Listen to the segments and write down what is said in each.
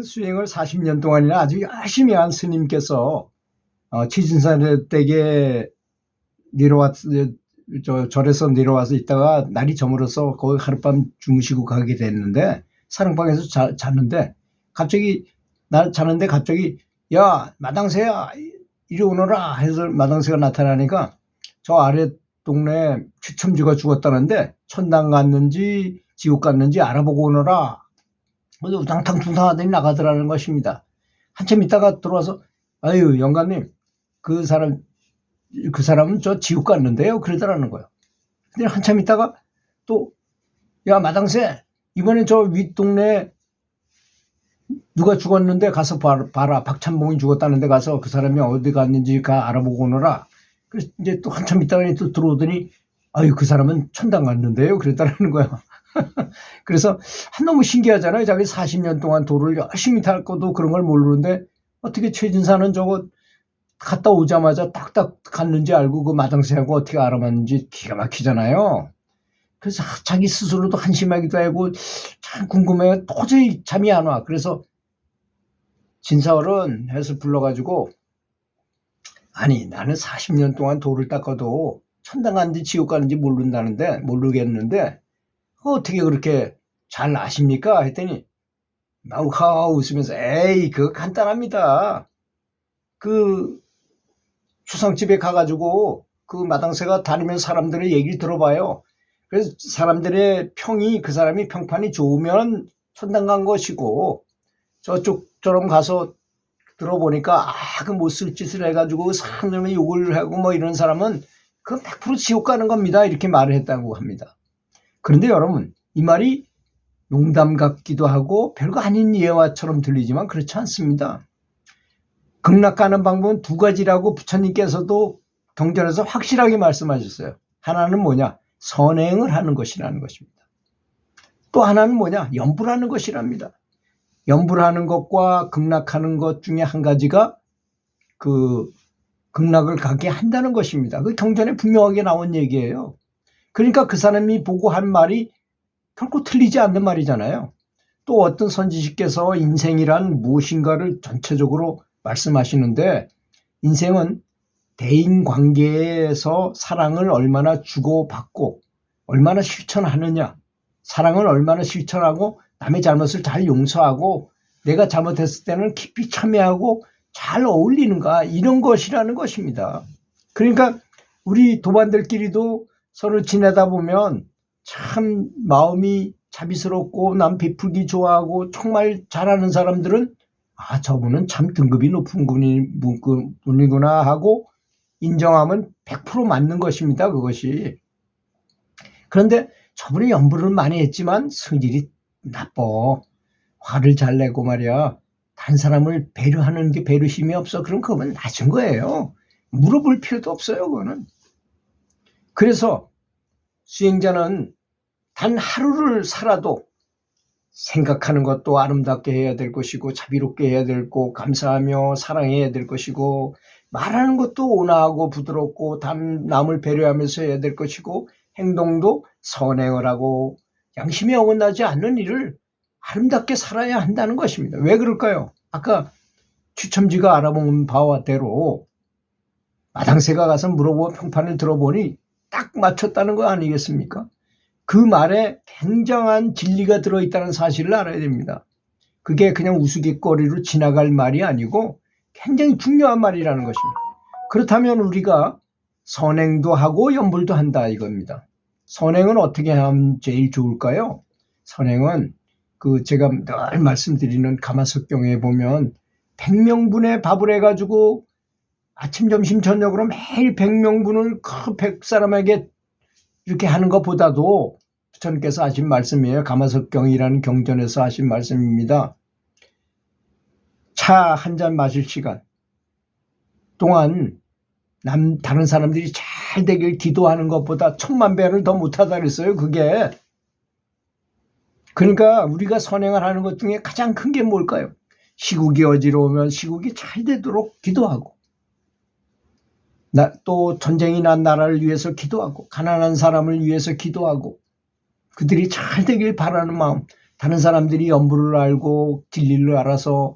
수행을 40년 동안이나 아주 열심히 한 스님께서 취진산 댁에 절에서 내려와서 있다가 날이 저물어서 거기 하룻밤 주무시고 가게 됐는데 사랑방에서 잤는데 갑자기 야 마당새야 이리 오너라 해서 마당새가 나타나니까 저 아래 동네 추첨쥐가 죽었다는데 천당 갔는지 지옥 갔는지 알아보고 오너라. 그래서 우당탕탕하더니 나가더라는 것입니다. 한참 있다가 들어와서 아유 영감님 그 사람은 저 지옥 갔는데요 그러더라는 거예요. 근데 한참 있다가 또 야 마당새 이번엔 저 윗동네 누가 죽었는데 가서 봐라. 박찬봉이 죽었다는데 가서 그 사람이 어디 갔는지 알아보고 오너라. 그래서 이제 또 한참 있다가 또 들어오더니 아유 그 사람은 천당 갔는데요 그랬다는 거야. 그래서 너무 신기하잖아요. 자기 40년 동안 도를 열심히 닦고도 그런 걸 모르는데 어떻게 최진사는 저거 갔다 오자마자 딱딱 갔는지 알고 그 마당새하고 어떻게 알아봤는지 기가 막히잖아요. 그래서 자기 스스로도 한심하기도 하고 참 궁금해요. 도저히 잠이 안 와. 그래서 진사어른 해서 불러가지고 아니 나는 40년 동안 도를 닦아도 천당 갔는지 지옥 가는지 모르겠는데 어떻게 그렇게 잘 아십니까? 했더니 마우카 웃으면서 에이 그거 간단합니다. 그 추상집에 가가지고 그 마당새가 다니면 사람들의 얘기를 들어봐요. 그래서 사람들의 평이 그 사람이 평판이 좋으면 천당 간 것이고 저쪽처럼 가서 들어보니까 그 못 쓸 짓을 해가지고 사람들이 욕을 하고 뭐 이런 사람은 그 100% 지옥 가는 겁니다. 이렇게 말을 했다고 합니다. 그런데 여러분 이 말이 농담 같기도 하고 별거 아닌 예화처럼 들리지만 그렇지 않습니다. 극락 가는 방법은 두 가지라고 부처님께서도 경전에서 확실하게 말씀하셨어요. 하나는 뭐냐? 선행을 하는 것이라는 것입니다. 또 하나는 뭐냐? 염불 하는 것이랍니다. 염불 하는 것과 극락하는 것 중에 한 가지가 그 극락을 가게 한다는 것입니다. 그 경전에 분명하게 나온 얘기예요. 그러니까 그 사람이 보고 한 말이 결코 틀리지 않는 말이잖아요. 또 어떤 선지식께서 인생이란 무엇인가를 전체적으로 말씀하시는데 인생은 대인관계에서 사랑을 얼마나 주고받고 얼마나 실천하느냐, 사랑을 얼마나 실천하고 남의 잘못을 잘 용서하고 내가 잘못했을 때는 깊이 참여하고 잘 어울리는가 이런 것이라는 것입니다. 그러니까 우리 도반들끼리도 서로 지내다 보면 참 마음이 자비스럽고 남 베풀기 좋아하고 정말 잘하는 사람들은 저분은 참 등급이 높은 분이구나 하고 인정하면 100% 맞는 것입니다. 그것이. 그런데 저분이 염불을 많이 했지만 성질이 나빠. 화를 잘 내고 말이야. 다른 사람을 배려하는 게 배려심이 없어. 그럼 그건 낮은 거예요. 물어볼 필요도 없어요. 그거는. 그래서 수행자는 단 하루를 살아도 생각하는 것도 아름답게 해야 될 것이고 자비롭게 해야 될 거고 감사하며 사랑해야 될 것이고 말하는 것도 온화하고 부드럽고 남을 배려하면서 해야 될 것이고 행동도 선행을 하고 양심에 어긋나지 않는 일을 아름답게 살아야 한다는 것입니다. 왜 그럴까요? 아까 추첨지가 알아본 바와대로 마당새가 가서 물어보고 평판을 들어보니 딱 맞췄다는 거 아니겠습니까? 그 말에 굉장한 진리가 들어있다는 사실을 알아야 됩니다. 그게 그냥 우스갯거리로 지나갈 말이 아니고 굉장히 중요한 말이라는 것입니다. 그렇다면 우리가 선행도 하고 염불도 한다 이겁니다. 선행은 어떻게 하면 제일 좋을까요? 선행은 제가 늘 말씀드리는 가마석경에 보면 100명분의 밥을 해가지고 아침 점심 저녁으로 매일 100명분을 그 100사람에게 이렇게 하는 것보다도 부처님께서 하신 말씀이에요. 가마석경이라는 경전에서 하신 말씀입니다. 차 한 잔 마실 시간 동안 다른 사람들이 잘 되길 기도하는 것보다 10,000배를 더 못하다 그랬어요. 그게. 그러니까 우리가 선행을 하는 것 중에 가장 큰 게 뭘까요? 시국이 어지러우면 시국이 잘 되도록 기도하고 또 전쟁이 난 나라를 위해서 기도하고 가난한 사람을 위해서 기도하고 그들이 잘 되길 바라는 마음 다른 사람들이 연불을 알고 진리를 알아서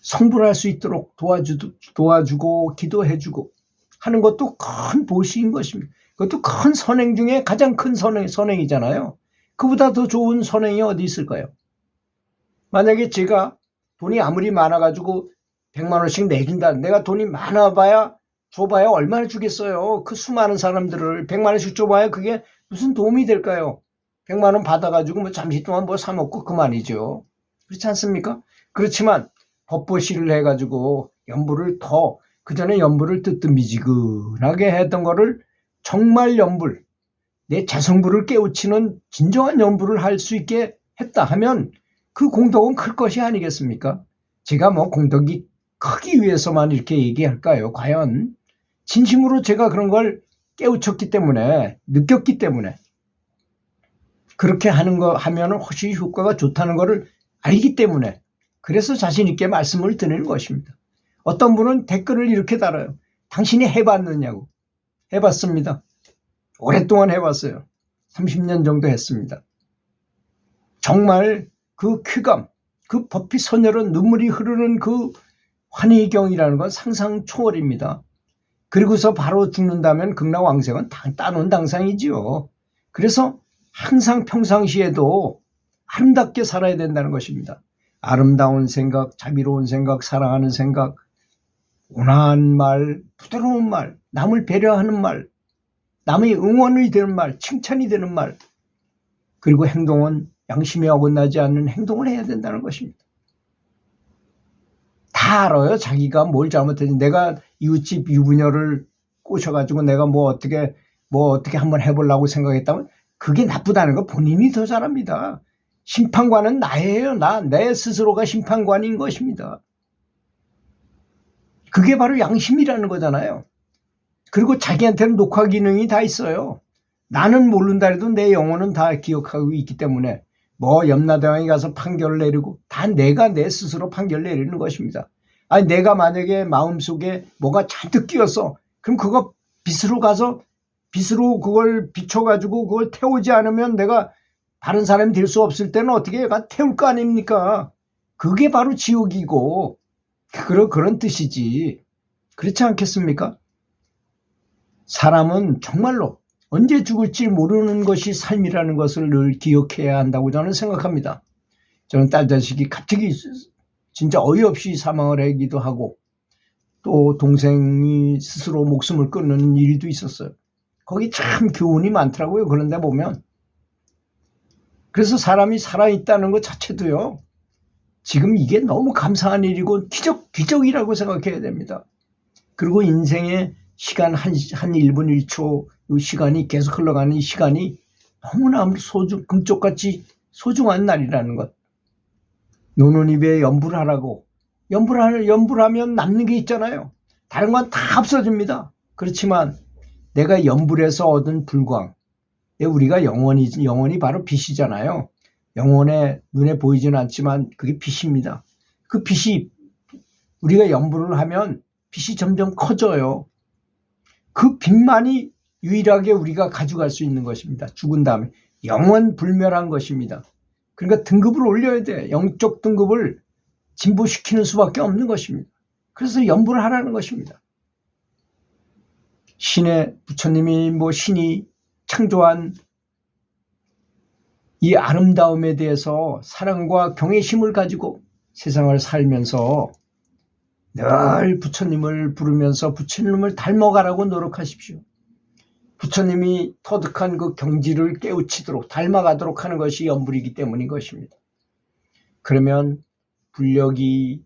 성불할 수 있도록 도와주고 기도해주고 하는 것도 큰 보시인 것입니다. 그것도 큰 선행 중에 가장 큰 선행이잖아요. 그보다 더 좋은 선행이 어디 있을까요? 만약에 제가 돈이 아무리 많아가지고 100만 원씩 내준다. 내가 돈이 많아봐야 줘봐야 얼마나 주겠어요. 그 수많은 사람들을 100만 원씩 줘봐야 그게 무슨 도움이 될까요? 100만 원 받아가지고 뭐 잠시 동안 뭐 사 먹고 그만이죠. 그렇지 않습니까? 그렇지만 법보시를 해가지고 연불을 더 그전에 연불을 뜨뜻미지근하게 했던 거를 정말 연불, 내 자성불을 깨우치는 진정한 연불을 할 수 있게 했다 하면 그 공덕은 클 것이 아니겠습니까? 제가 뭐 공덕이 크기 위해서만 이렇게 얘기할까요? 과연 진심으로 제가 그런 걸 깨우쳤기 때문에 느꼈기 때문에 그렇게 하는 거 하면 훨씬 효과가 좋다는 것을 알기 때문에 그래서 자신 있게 말씀을 드리는 것입니다. 어떤 분은 댓글을 이렇게 달아요. 당신이 해봤느냐고. 해봤습니다. 오랫동안 해봤어요. 30년 정도 했습니다. 정말 그 쾌감, 그 법히 선열은 눈물이 흐르는 그 환희경이라는 건 상상 초월입니다. 그리고서 바로 죽는다면 극락왕생은 따놓은 당상이지요. 그래서 항상 평상시에도 아름답게 살아야 된다는 것입니다. 아름다운 생각, 자비로운 생각, 사랑하는 생각, 온화한 말, 부드러운 말, 남을 배려하는 말, 남의 응원이 되는 말, 칭찬이 되는 말, 그리고 행동은 양심에 어긋나지 않는 행동을 해야 된다는 것입니다. 다 알아요. 자기가 뭘 잘못했는지. 내가 이웃집 유부녀를 꼬셔가지고 내가 뭐 어떻게 한번 해보려고 생각했다면 그게 나쁘다는 거 본인이 더 잘합니다. 심판관은 나예요. 내 스스로가 심판관인 것입니다. 그게 바로 양심이라는 거잖아요. 그리고 자기한테는 녹화 기능이 다 있어요. 나는 모른다 해도 내 영혼은 다 기억하고 있기 때문에 뭐 염라대왕이 가서 판결을 내리고 다 내가 내 스스로 판결을 내리는 것입니다. 아니 내가 만약에 마음속에 뭐가 잔뜩 끼었어. 그럼 그거 빛으로 그걸 비춰가지고 그걸 태우지 않으면 내가 다른 사람이 될 수 없을 때는 어떻게 태울 거 아닙니까? 그게 바로 지옥이고 그런 뜻이지. 그렇지 않겠습니까? 사람은 정말로 언제 죽을지 모르는 것이 삶이라는 것을 늘 기억해야 한다고 저는 생각합니다. 저는 딸 자식이 갑자기 진짜 어이없이 사망을 하기도 하고 또 동생이 스스로 목숨을 끊는 일도 있었어요. 거기 참 교훈이 많더라고요. 그런데 보면. 그래서 사람이 살아있다는 것 자체도요. 지금 이게 너무 감사한 일이고 기적이라고 생각해야 됩니다. 그리고 인생의 시간 한 1분 1초 이 시간이 계속 흘러가는 이 시간이 너무나 금쪽같이 소중한 날이라는 것. 노는 입에 연불하라고. 연불하면 남는 게 있잖아요. 다른 건 다 없어집니다. 그렇지만 내가 연불에서 얻은 불광. 우리가 영혼이 바로 빛이잖아요. 영혼의 눈에 보이지는 않지만 그게 빛입니다. 그 빛이 우리가 연불을 하면 빛이 점점 커져요. 그 빛만이 유일하게 우리가 가져갈 수 있는 것입니다. 죽은 다음에 영원 불멸한 것입니다. 그러니까 등급을 올려야 돼. 영적 등급을 진보시키는 수밖에 없는 것입니다. 그래서 연불을 하라는 것입니다. 부처님이 신이 창조한 이 아름다움에 대해서 사랑과 경외심을 가지고 세상을 살면서 늘 부처님을 부르면서 부처님을 닮아가라고 노력하십시오. 부처님이 터득한 그 경지를 깨우치도록 닮아가도록 하는 것이 연불이기 때문인 것입니다. 그러면 불력이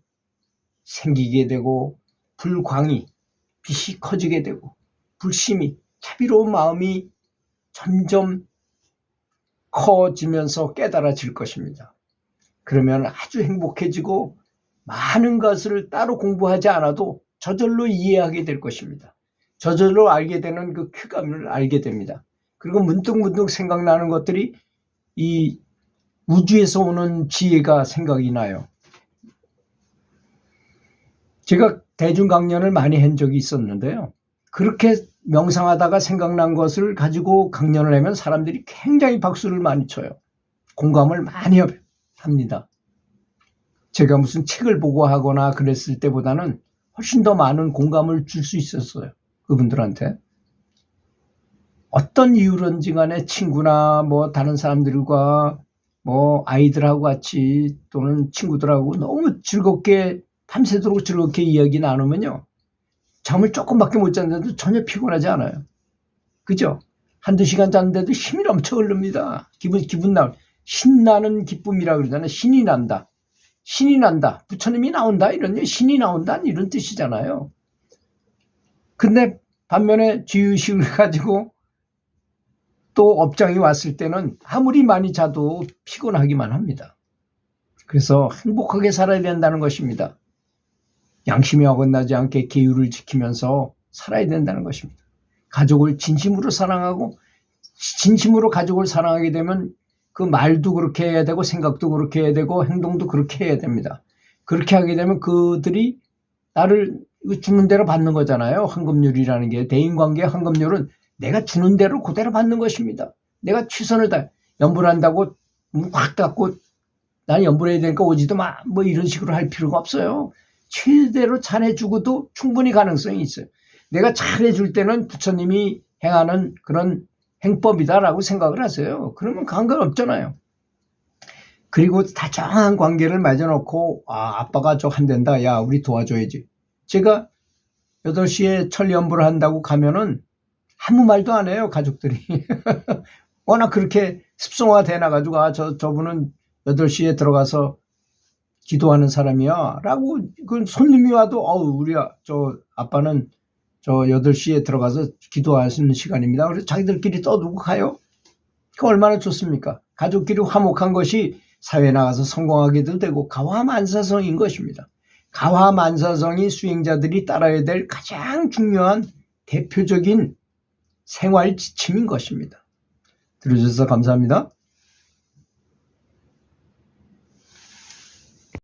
생기게 되고 불광이 빛이 커지게 되고 불심이 자비로운 마음이 점점 커지면서 깨달아질 것입니다. 그러면 아주 행복해지고 많은 것을 따로 공부하지 않아도 저절로 이해하게 될 것입니다. 저절로 알게 되는 그 쾌감을 알게 됩니다. 그리고 문득문득 생각나는 것들이 이 우주에서 오는 지혜가 생각이 나요. 제가 대중강연을 많이 한 적이 있었는데요. 그렇게 명상하다가 생각난 것을 가지고 강연을 하면 사람들이 굉장히 박수를 많이 쳐요. 공감을 많이 합니다. 제가 무슨 책을 보고 하거나 그랬을 때보다는 훨씬 더 많은 공감을 줄 수 있었어요. 그분들한테. 어떤 이유론지 간에 친구나 뭐 다른 사람들과 뭐 아이들하고 같이 또는 친구들하고 너무 즐겁게 밤새도록 즐겁게 이야기 나누면요. 잠을 조금밖에 못 잤는데도 전혀 피곤하지 않아요. 그죠? 한두 시간 잤는데도 힘이 넘쳐 흐릅니다. 기분 신나는 기쁨이라 그러잖아요. 신이 난다. 신이 난다. 부처님이 나온다. 신이 나온다. 이런 뜻이잖아요. 근데 반면에 지유식을 가지고 또 업장이 왔을 때는 아무리 많이 자도 피곤하기만 합니다. 그래서 행복하게 살아야 된다는 것입니다. 양심이 어긋나지 않게 계율을 지키면서 살아야 된다는 것입니다. 가족을 진심으로 사랑하고 진심으로 가족을 사랑하게 되면 그 말도 그렇게 해야 되고 생각도 그렇게 해야 되고 행동도 그렇게 해야 됩니다. 그렇게 하게 되면 그들이 나를 주는 대로 받는 거잖아요. 황금률이라는 게. 대인관계의 황금률은 내가 주는 대로 그대로 받는 것입니다. 내가 최선을 다 연불한다고 확 닫고 나는 연불해야 되니까 오지도 마 뭐 이런 식으로 할 필요가 없어요. 최대로 잘해주고도 충분히 가능성이 있어요. 내가 잘해줄 때는 부처님이 행하는 그런 행법이다라고 생각을 하세요. 그러면 관계없잖아요. 그리고 다정한 관계를 맺어놓고 아빠가 저 한댄다. 야 우리 도와줘야지. 제가 8시에 철연불을 한다고 가면은 아무 말도 안 해요. 가족들이. 워낙 그렇게 습성화돼 나가지고 저분은 8시에 들어가서 기도하는 사람이야 라고 그 손님이 와도 우리 저 아빠는 저 8시에 들어가서 기도하시는 시간입니다. 그래서 자기들끼리 떠들고 가요. 그 얼마나 좋습니까? 가족끼리 화목한 것이 사회에 나가서 성공하게도 되고 가화만사성인 것입니다. 가화만사성이 수행자들이 따라야 될 가장 중요한 대표적인 생활 지침인 것입니다. 들어주셔서 감사합니다.